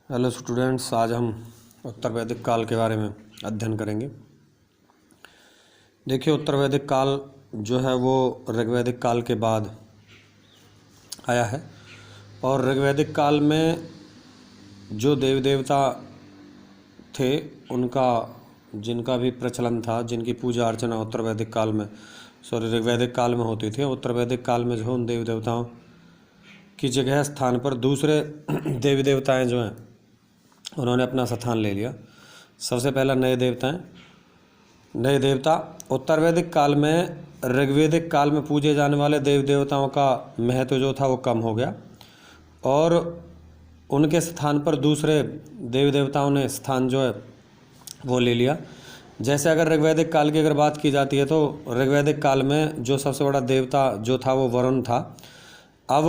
Hello students, आज हम उत्तर वैदिक काल के बारे में अध्ययन करेंगे। देखिए, उत्तर वैदिक काल जो है वो ऋग्वैदिक काल के बाद आया है और ऋग्वैदिक काल में जो देवी देवता थे उनका जिनका भी प्रचलन था, जिनकी पूजा अर्चना उत्तर वैदिक काल में ऋग्वैदिक काल में होती थी, उत्तर वैदिक काल में जो उन देवी देवताओं की जगह स्थान पर दूसरे देवी देवताएं जो हैं उन्होंने अपना स्थान ले लिया। सबसे पहला नए देवता उत्तर वैदिक काल में ऋग्वैदिक काल में पूजे जाने वाले देवी देवताओं का महत्व जो था वो कम हो गया और उनके स्थान पर दूसरे देवी देवताओं ने स्थान जो है वो ले लिया। जैसे अगर ऋग्वैदिक काल की अगर बात की जाती है तो ऋग्वैदिक काल में जो सबसे बड़ा देवता जो था वो वरुण था। अब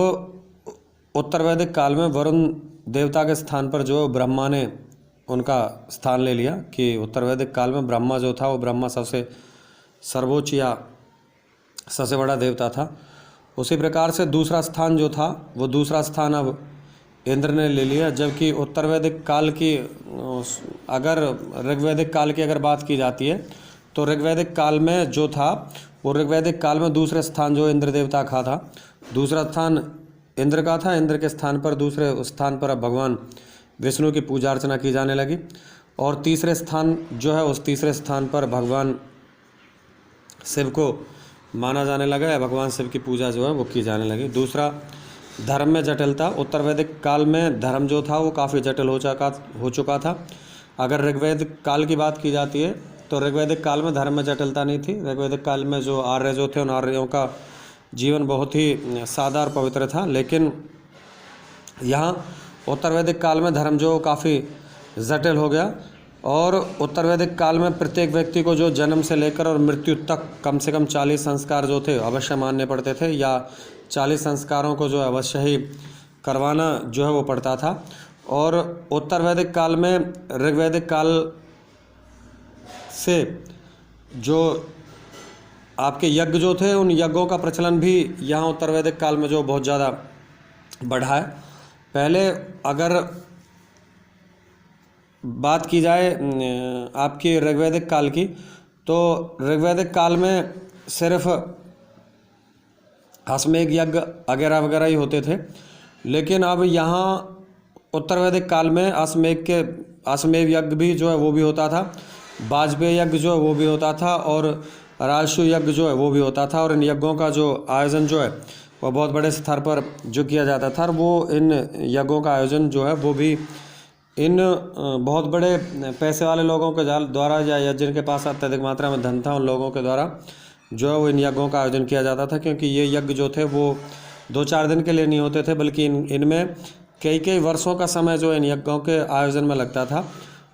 उत्तर वैदिक काल में वरुण देवता के स्थान पर जो ब्रह्मा ने उनका स्थान ले लिया कि उत्तर वैदिक काल में ब्रह्मा जो था वो ब्रह्मा सबसे सर्वोच्च या सबसे बड़ा देवता था। उसी प्रकार से दूसरा स्थान जो था वो दूसरा स्थान अब इंद्र ने ले लिया। जबकि उत्तर वैदिक काल की अगर ऋग्वैदिक काल की अगर बात की जाती है तो ऋग्वैदिक काल में जो था वो ऋग्वैदिक काल में दूसरे स्थान जो इंद्र देवता का था, दूसरा स्थान इंद्र का था। इंद्र के स्थान पर दूसरे स्थान पर अब भगवान विष्णु की पूजा अर्चना की जाने लगी और तीसरे स्थान जो है उस तीसरे स्थान पर भगवान शिव को माना जाने लगा या भगवान शिव की पूजा जो है वो की जाने लगी। दूसरा, धर्म में जटिलता। उत्तर वैदिक काल में धर्म जो था वो काफ़ी जटिल हो चुका था। अगर ऋग्वैदिक काल की बात की जाती है तो ऋग्वैदिक काल में धर्म में जटिलता नहीं थी। ऋग्वैदिक काल में जो आर्य जो थे उन आर्यों का जीवन बहुत ही सादा और पवित्र था, लेकिन यहाँ उत्तर वैदिक काल में धर्म जो काफ़ी जटिल हो गया और उत्तर वैदिक काल में प्रत्येक व्यक्ति को जो जन्म से लेकर और मृत्यु तक कम से कम 40 संस्कार जो थे अवश्य मानने पड़ते थे या 40 संस्कारों को जो अवश्य ही करवाना जो है वो पड़ता था। और उत्तर वैदिक काल में ऋग्वैदिक काल से जो आपके यज्ञ जो थे उन यज्ञों का प्रचलन भी यहाँ उत्तर वैदिक काल में जो बहुत ज़्यादा बढ़ा है। पहले अगर बात की जाए आपकी ऋग्वैदिक काल की तो ऋग्वैदिक काल में सिर्फ अश्वमेध यज्ञ वगैरह वगैरह ही होते थे, लेकिन अब यहाँ उत्तर वैदिक काल में अश्वमेध यज्ञ भी जो है वो भी होता था, वाजपेयी यज्ञ जो है वो भी होता था और राजसूय यज्ञ जो है वो भी होता था। और इन यज्ञों का जो आयोजन जो है वो बहुत बड़े स्तर पर जो किया जाता था और वो इन यज्ञों का आयोजन जो है वो भी इन बहुत बड़े पैसे वाले लोगों के द्वारा या जिनके पास अत्यधिक मात्रा में धन था उन लोगों के द्वारा जो है वो इन यज्ञों का आयोजन किया जाता था। क्योंकि ये यज्ञ जो थे वो 2-4 दिन के लिए नहीं होते थे, बल्कि इनमें कई वर्षों का समय जो इन यज्ञों के आयोजन में लगता था।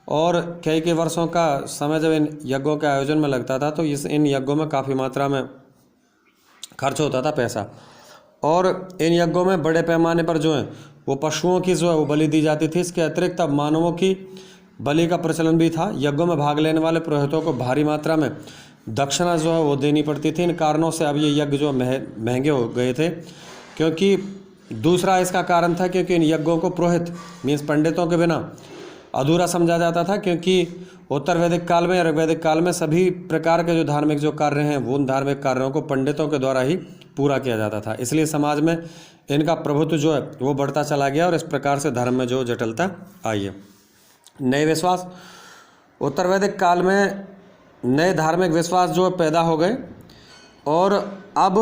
और कई वर्षों का समय जब इन यज्ञों के आयोजन में लगता था तो इन यज्ञों में काफ़ी मात्रा में खर्च होता था पैसा। और इन यज्ञों में बड़े पैमाने पर जो है वो पशुओं की जो है वो बलि दी जाती थी। इसके अतिरिक्त अब मानवों की बलि का प्रचलन भी था। यज्ञों में भाग लेने वाले पुरोहितों को भारी मात्रा में दक्षिणा जो है वो देनी पड़ती थी। इन कारणों से अब ये यज्ञ जो महंगे हो गए थे। क्योंकि दूसरा इसका कारण था क्योंकि इन यज्ञों को पुरोहित मीन्स पंडितों के बिना अधूरा समझा जाता था। क्योंकि उत्तर वैदिक काल में या ऋग्वैदिक काल में सभी प्रकार के जो धार्मिक जो कार्य हैं वो उन धार्मिक कार्यों को पंडितों के द्वारा ही पूरा किया जाता था। इसलिए समाज में इनका प्रभुत्व जो है वो बढ़ता चला गया और इस प्रकार से धर्म में जो जटिलता आई है। नए विश्वास। उत्तर वैदिक काल में नए धार्मिक विश्वास जो पैदा हो गए और अब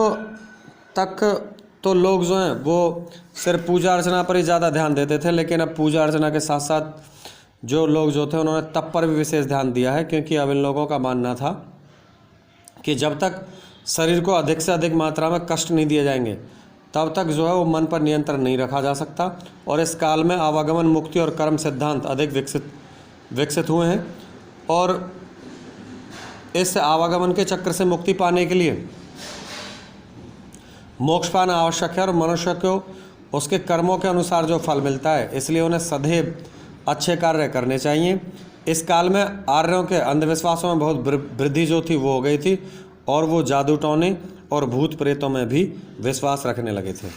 तक तो लोग जो हैं वो सिर्फ पूजा अर्चना पर ही ज़्यादा ध्यान देते थे, लेकिन अब पूजा अर्चना के साथ साथ जो लोग जो थे उन्होंने तप पर भी विशेष ध्यान दिया है। क्योंकि अब इन लोगों का मानना था कि जब तक शरीर को अधिक से अधिक मात्रा में कष्ट नहीं दिए जाएंगे तब तक जो है वो मन पर नियंत्रण नहीं रखा जा सकता। और इस काल में आवागमन, मुक्ति और कर्म सिद्धांत अधिक विकसित हुए हैं और इस आवागमन के चक्र से मुक्ति पाने के लिए मोक्ष पाना आवश्यक है और मनुष्य को उसके कर्मों के अनुसार जो फल मिलता है, इसलिए उन्हें सदैव अच्छे कार्य करने चाहिए। इस काल में आर्यों के अंधविश्वासों में बहुत वृद्धि जो थी वो हो गई थी और वो जादू टोने और भूत प्रेतों में भी विश्वास रखने लगे थे।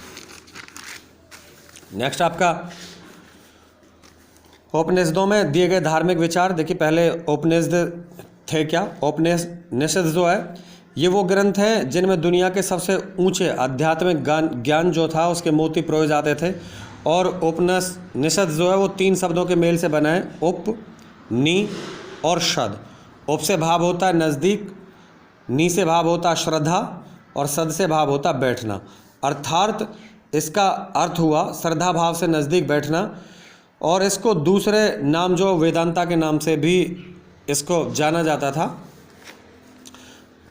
नेक्स्ट आपका उपनिषदों में दिए गए धार्मिक विचार। देखिए पहले उपनिषद थे क्या? उपनिषद जो है ये वो ग्रंथ हैं जिनमें दुनिया के सबसे ऊंचे आध्यात्मिक ज्ञान जो था उसके मोती परोए जाते थे। और उपनिषद जो है वो 3 शब्दों के मेल से बना है, उप, नी और शद। उप से भाव होता है नज़दीक, नी से भाव होता है श्रद्धा और सद से भाव होता है बैठना। अर्थात इसका अर्थ हुआ श्रद्धा भाव से नज़दीक बैठना। और इसको दूसरे नाम जो वेदांता के नाम से भी इसको जाना जाता था।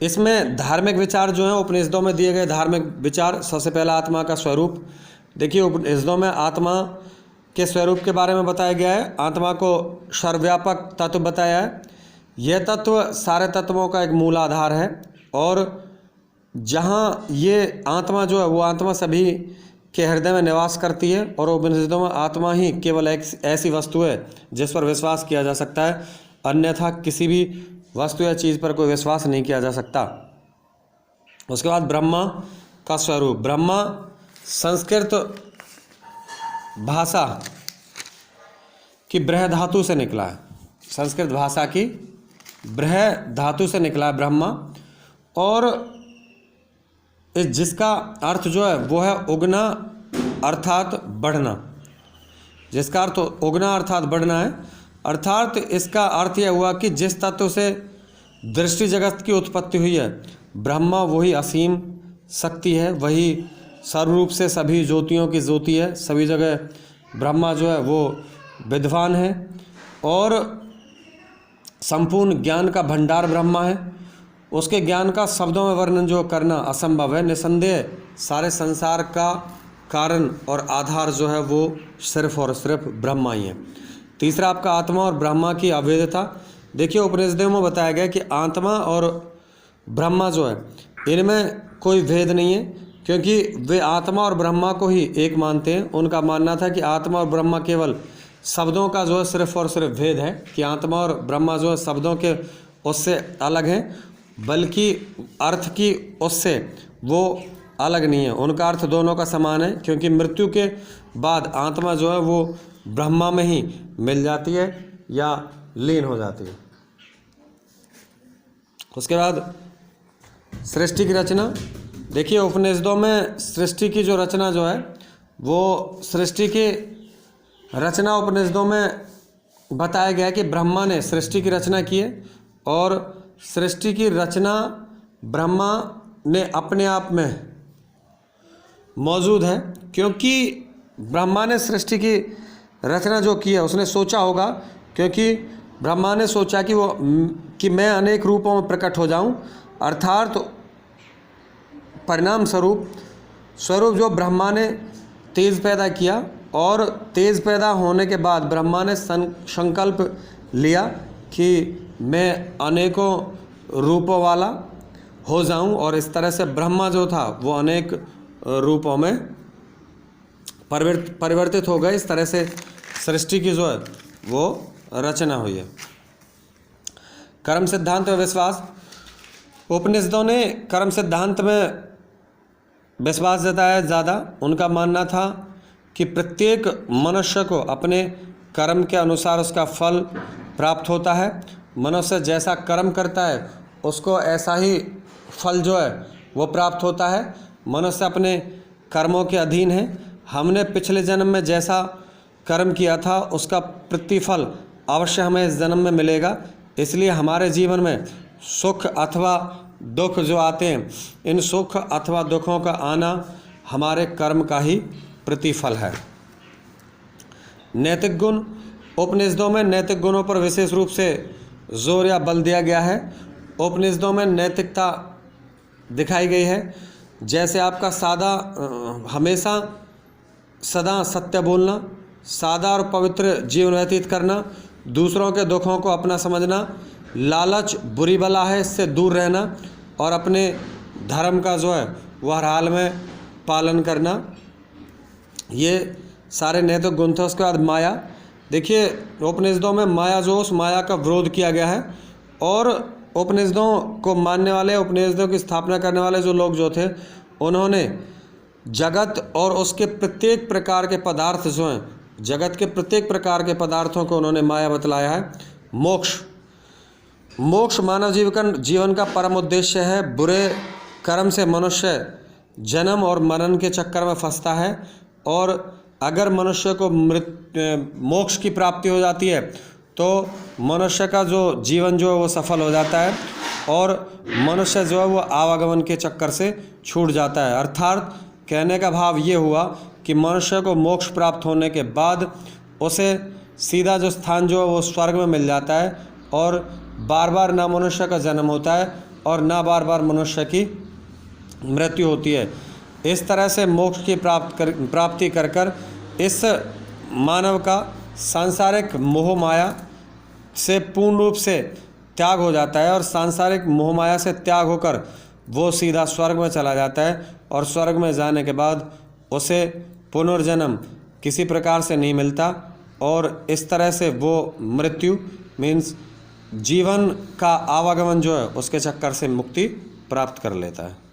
इसमें धार्मिक विचार जो हैं उपनिषदों में दिए गए धार्मिक विचार, सबसे पहला आत्मा का स्वरूप। देखिए उपनिषदों में आत्मा के स्वरूप के बारे में बताया गया है। आत्मा को सर्वव्यापक तत्व बताया है। यह तत्व सारे तत्वों का एक मूल आधार है। और जहाँ ये आत्मा जो है वो आत्मा सभी के हृदय में निवास करती है। और उपनिषदों में आत्मा ही केवल एक ऐसी वस्तु है जिस पर विश्वास किया जा सकता है, अन्यथा किसी भी वस्तु या चीज़ पर कोई विश्वास नहीं किया जा सकता। उसके बाद ब्रह्मा का स्वरूप। ब्रह्मा संस्कृत भाषा की ब्रह धातु से निकला है। संस्कृत भाषा की ब्रह धातु से निकला है ब्रह्मा। और जिसका अर्थ जो है वो है उगना अर्थात बढ़ना। जिसका अर्थ उगना अर्थात बढ़ना है। अर्थात इसका अर्थ यह हुआ कि जिस तत्व से दृष्टि जगत की उत्पत्ति हुई है, ब्रह्मा वही असीम शक्ति है, वही सर्वरूप से सभी ज्योतियों की ज्योति है। सभी जगह ब्रह्मा जो है वो विद्वान है और संपूर्ण ज्ञान का भंडार ब्रह्मा है। उसके ज्ञान का शब्दों में वर्णन जो करना असंभव है। निसंदेह सारे संसार का कारण और आधार जो है वो सिर्फ और सिर्फ ब्रह्मा ही है। तीसरा आपका आत्मा और ब्रह्मा की अभेदता। देखिए उपनिषदों में बताया गया कि आत्मा और ब्रह्मा जो है इनमें कोई भेद नहीं है, क्योंकि वे आत्मा और ब्रह्मा को ही एक मानते हैं। उनका मानना था कि आत्मा और ब्रह्मा केवल शब्दों का जो है सिर्फ और सिर्फ भेद है, कि आत्मा और ब्रह्मा जो है शब्दों के उससे अलग हैं, बल्कि अर्थ की उससे वो अलग नहीं है। उनका अर्थ दोनों का समान है, क्योंकि मृत्यु के बाद आत्मा जो है वो ब्रह्मा में ही मिल जाती है या लीन हो जाती है। उसके बाद सृष्टि की रचना। देखिए उपनिषदों में सृष्टि की जो रचना जो है वो सृष्टि की रचना उपनिषदों में बताया गया है कि ब्रह्मा ने सृष्टि की रचना की है। और सृष्टि की रचना ब्रह्मा ने अपने आप में मौजूद है, क्योंकि ब्रह्मा ने सृष्टि की रचना जो की है उसने सोचा होगा, क्योंकि ब्रह्मा ने सोचा कि मैं अनेक रूपों में प्रकट हो जाऊं। अर्थात परिणाम स्वरूप जो ब्रह्मा ने तेज पैदा किया, और तेज पैदा होने के बाद ब्रह्मा ने संकल्प लिया कि मैं अनेकों रूपों वाला हो जाऊं। और इस तरह से ब्रह्मा जो था वो अनेक रूपों में परिवर्तित हो गए। इस तरह से सृष्टि की जो है वो रचना हुई है। कर्म सिद्धांत में विश्वास। उपनिषदों ने कर्म सिद्धांत में विश्वास जताया ज़्यादा। उनका मानना था कि प्रत्येक मनुष्य को अपने कर्म के अनुसार उसका फल प्राप्त होता है। मनुष्य जैसा कर्म करता है उसको ऐसा ही फल जो है वो प्राप्त होता है। मनुष्य अपने कर्मों के अधीन है। हमने पिछले जन्म में जैसा कर्म किया था उसका प्रतिफल अवश्य हमें इस जन्म में मिलेगा। इसलिए हमारे जीवन में सुख अथवा दुख जो आते हैं, इन सुख अथवा दुखों का आना हमारे कर्म का ही प्रतिफल है। नैतिक गुण। उपनिषदों में नैतिक गुणों पर विशेष रूप से जोर या बल दिया गया है। उपनिषदों में नैतिकता दिखाई गई है, जैसे आपका हमेशा सदा सत्य बोलना, सादा और पवित्र जीवन व्यतीत करना, दूसरों के दुखों को अपना समझना, लालच बुरी बला है इससे दूर रहना, और अपने धर्म का जो है वह हर हाल में पालन करना, ये सारे नैतिक गुण थे। उसके बाद माया। देखिए उपनिषदों में माया जो उस माया का विरोध किया गया है। और उपनिषदों को मानने वाले, उपनिषदों की स्थापना करने वाले जो लोग जो थे, उन्होंने जगत और उसके प्रत्येक प्रकार के पदार्थ जो हैं जगत के प्रत्येक प्रकार के पदार्थों को उन्होंने माया बतलाया है। मोक्ष मानव जीवन का परम उद्देश्य है। बुरे कर्म से मनुष्य जन्म और मरण के चक्कर में फंसता है, और अगर मनुष्य को मोक्ष की प्राप्ति हो जाती है तो मनुष्य का जो जीवन जो है वो सफल हो जाता है, और मनुष्य जो है वो आवागमन के चक्कर से छूट जाता है। अर्थात कहने का भाव ये हुआ कि मनुष्य को मोक्ष प्राप्त होने के बाद उसे सीधा जो स्थान जो है वो स्वर्ग में मिल जाता है, और बार बार ना मनुष्य का जन्म होता है और ना बार बार मनुष्य की मृत्यु होती है। इस तरह से मोक्ष की प्राप्ति कर कर इस मानव का सांसारिक मोह माया से पूर्ण रूप से त्याग हो जाता है, और सांसारिक मोह माया से त्याग होकर वो सीधा स्वर्ग में चला जाता है, और स्वर्ग में जाने के बाद उसे पुनर्जन्म किसी प्रकार से नहीं मिलता, और इस तरह से वो मृत्यु मीन्स जीवन का आवागमन जो है उसके चक्कर से मुक्ति प्राप्त कर लेता है।